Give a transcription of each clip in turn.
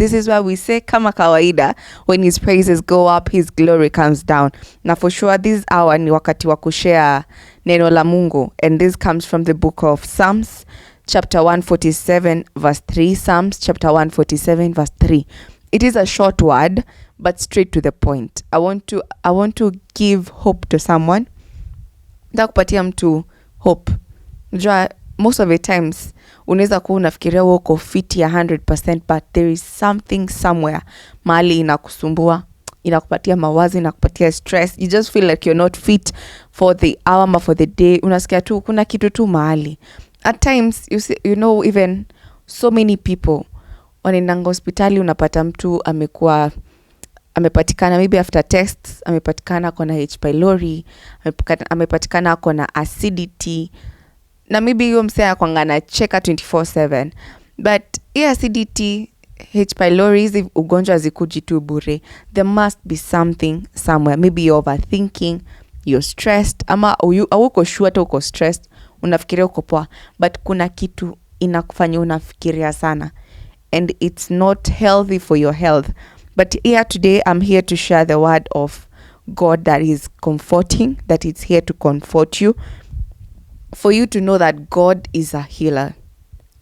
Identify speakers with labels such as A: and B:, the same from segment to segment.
A: This is why we say kama kawaida, when his praises go up, his glory comes down. Na for sure this hour ni wakati wa kushare neno la Mungu, and this comes from the book of Psalms chapter 147 verse 3. Psalms chapter 147 verse 3. It is a short word but straight to the point. I want to give hope to someone. Ndakupatia mtu hope. Unajua most of the times unaweza kuwa unafikiria uko fit ya 100%, but there is something somewhere mahali inakusumbua, inakupatia mawazo, inakupatia stress. You just feel like you're not fit for the hour or for the day. Unasikia tu kuna kitu tu mahali. At times you know even so many people wanaenda hospitali, unapata mtu amepatikana maybe after tests, amepatikana kona H pylori, amepatikana kona acidity, na maybe hiyo msea kwangana cheka 24/7. But acidity, H pylori, hizi ugonjwa zikuji tu bure. There must be something somewhere. Maybe you're overthinking, you're stressed, ama uko sure hata uko stressed, unafikiria uko poa, but kuna kitu inakufanya unafikiria sana, and it's not healthy for your health. But here today, I'm here to share the word of God that is comforting, that is here to comfort you, for you to know that God is a healer.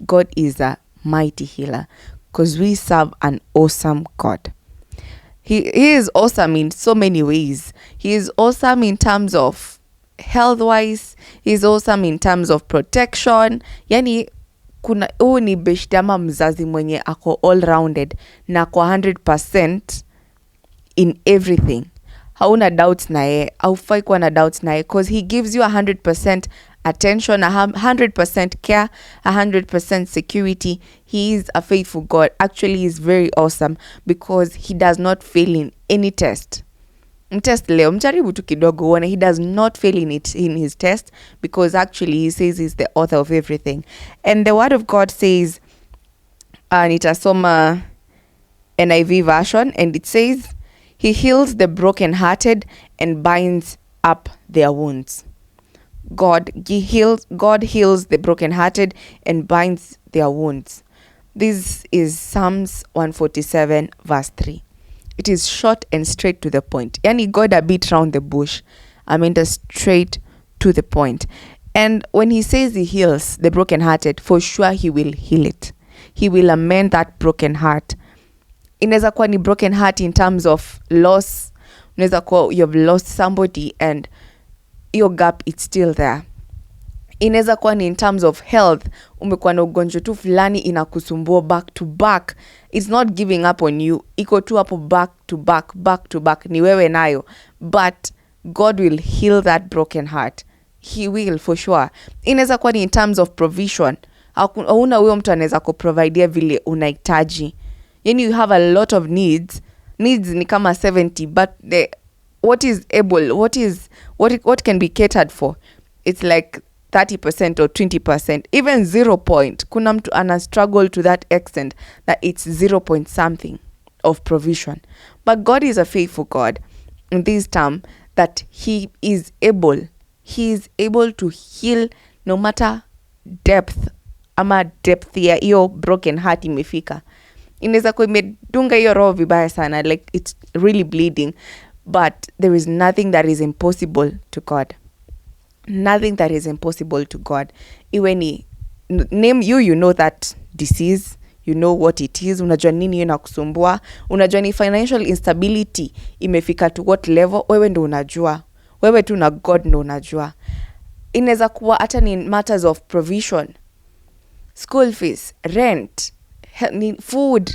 A: God is a mighty healer, because we serve an awesome God. He is awesome in so many ways. He is awesome in terms of health-wise. He is awesome in terms of protection. Yani, huu ni beshte ama mzazi mwenye ako all-rounded na kwa 100% in everything. Hauna doubts na ye, haufai kuwa na doubts na ye, because he gives you 100% attention, 100% care, 100% security. He is a faithful God. Actually, he is very awesome because he does not fail in any test. Mtest leo, mjaribu tu kidogo uone, he does not fail in his test, because actually he says he's the author of everything. And the word of God says, nitasoma NIV version, and it says, he heals the brokenhearted and binds up their wounds. God heals the brokenhearted and binds their wounds. This is Psalms 147 verse 3. It is short and straight to the point. Yani God a bit round the bush. I mean, straight to the point. And when he says he heals the brokenhearted, for sure he will heal it. He will amend that broken heart. Inaweza kuwa ni broken heart in terms of loss. Inaweza kuwa you've lost somebody and your gap it's still there. Inaweza kuwa ni in terms of health, umekuwa na ugonjwa tu fulani inakusumbua back to back. It's not giving up on you. Iko tu hapo back to back. Ni wewe nayo. But God will heal that broken heart. He will for sure. Inaweza kuwa ni in terms of provision. Hauna huyo mtu anaweza kuprovidea vile unahitaji. Yani you have a lot of needs. Needs ni kama 70, but what is able, what can be catered for, it's like 30% or 20%, even 0 point. Kuna mtu ana struggle to that extent that it's 0 point something of provision. But God is a faithful God in this term, that he is able to heal no matter depth ya hiyo broken heart imefika. Inaweza kuwa imedunga hiyo roho vibaya sana, like it's really bleeding, but there is nothing that is impossible to God. Nothing that is impossible to God. Iwe ni name you know that disease, you know what it is, unajua nini inakusumbua, unajua ni financial instability imefika to what level, wewe ndo unajua. Wewe tu na God ndo unajua. Inaweza kuwa hata ni matters of provision, school fees, rent, food,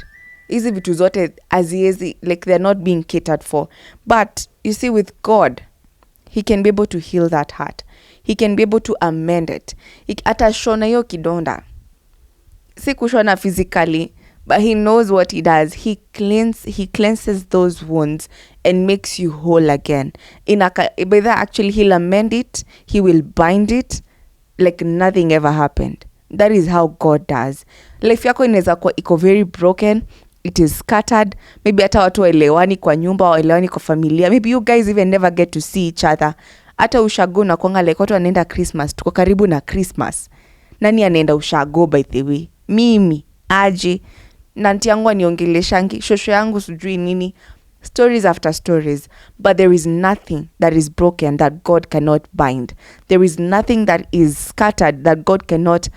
A: hizi vitu zote aziezi, like they're not being catered for. But you see, with God, he can be able to heal that heart. He can be able to amend it. Atashona hiyo kidonda. Si kushona physically, but he knows what he does. He cleanses those wounds and makes you whole again. By that, actually, he'll amend it. He will bind it like nothing ever happened. That is how God does. Life yako inaweza kuwa iko very broken. It is scattered. Maybe hata watu waelewani kwa nyumba, waelewani kwa familia. Maybe you guys even never get to see each other. Hata ushago na kuanga like watu wanaenda Christmas. Tuko karibu na Christmas. Nani anaenda ushago by the way? Mimi, aje. nanti yangu aniongeleshangi, shosho yangu sijui nini, stories after stories. But there is nothing that is broken that God cannot bind. There is nothing that is scattered that God cannot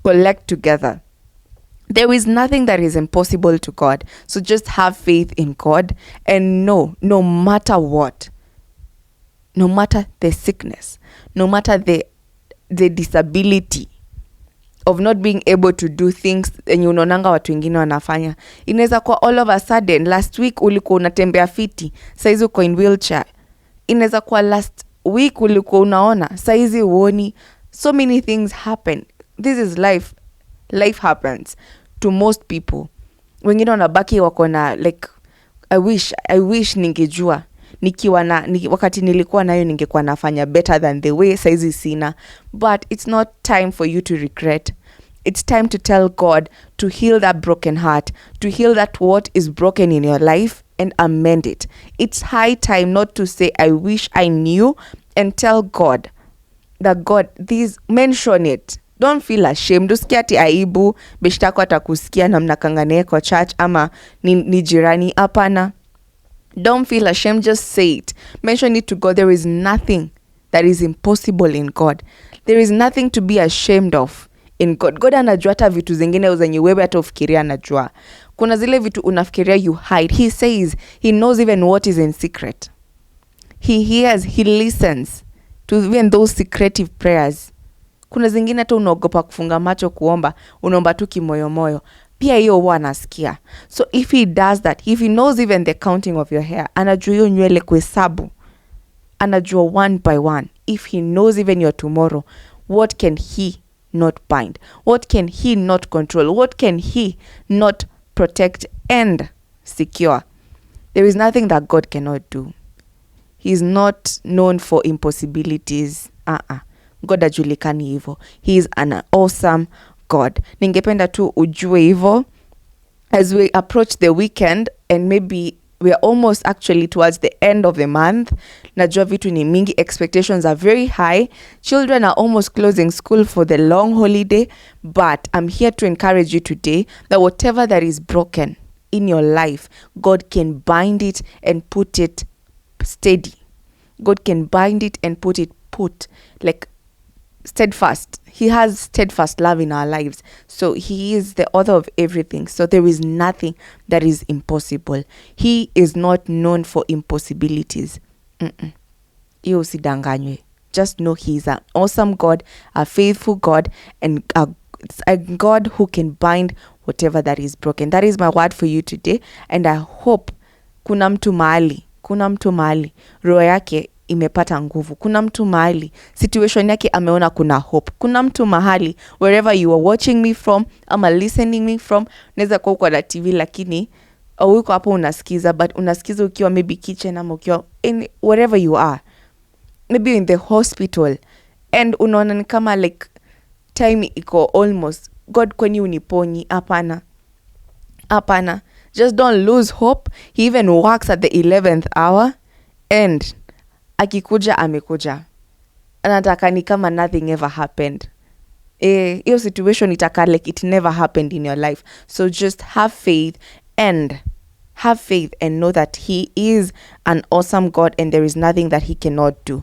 A: collect together. There is nothing that is impossible to God. So just have faith in God and know, no matter what, no matter the sickness, no matter the disability of not being able to do things enye unaonanga watu wengine wanafanya. Inaweza kuwa all of a sudden last week ulikuwa unatembea fiti, saizi uko in wheelchair. Inaweza kuwa last week ulikuwa unaona, saizi uoni. So many things happen. This is life. Life happens to most people. Wengine wanabaki wako na like I wish ningejua nikiwa na wakati nilikuwa nayo ningekuwa nafanya better than the way saizi sina. But it's not time for you to regret. It's time to tell God to heal that broken heart, to heal that what is broken in your life and amend it. It's high time not to say I wish I knew, and tell God that God, these, mention it. Don't feel ashamed. Usikia ati aibu beshtako atakusikia na mnakangane kwa church ama ni jirani. Hapana. Don't feel ashamed, just say it. Mention it to God. There is nothing that is impossible in God. There is nothing to be ashamed of in God. God anajua hata vitu zingine zenye wewe hata ufikiria anajua. Kuna zile vitu unafikiria you hide. He says he knows even what is in secret. He hears, he listens to even those secretive prayers. Kuna zingine hata unaogopa kufunga macho kuomba, unaomba tu kimoyomoyo. Pia hiyo huwa anasikia. So if he does that, if he knows even the counting of your hair, anajua hiyo nywele kuhesabu, anajua one by one. If he knows even your tomorrow, what can he not bind? What can he not control? What can he not protect and secure? There is nothing that God cannot do. He is not known for impossibilities. God ajulikani hivyo. He is an awesome God. Ningependa tu ujue hivyo as we approach the weekend, and maybe we are almost actually towards the end of the month. Najua vitu ni mingi, expectations are very high. Children are almost closing school for the long holiday, but I'm here to encourage you today that whatever that is broken in your life, God can bind it and put it steady. God can bind it and put like steadfast. He has steadfast love in our lives. So he is the author of everything. So there is nothing that is impossible. He is not known for impossibilities. Iyo usidanganywe. Just know he is an awesome God, a faithful God, and a God who can bind whatever that is broken. That is my word for you today. And I hope kuna mtu mahali roho yake imepata nguvu. Kuna mtu mahali situation yake ameona kuna hope. Kuna mtu mahali wherever you are watching me from ama listening me from, unaweza kuwa kwa TV lakini uko hapo unasikiza, but unasikiza ukiwa maybe kitchen ama ukiwa in wherever you are, maybe in the hospital, and unaona ni kama like time iko almost, God kwani uniponyi? Hapana. Just don't lose hope. He even works at the 11th hour, and akikuja amekuja. Anataka ni kama nothing ever happened. Hiyo situation itaka like it never happened in your life. So just have faith and know that he is an awesome God and there is nothing that he cannot do.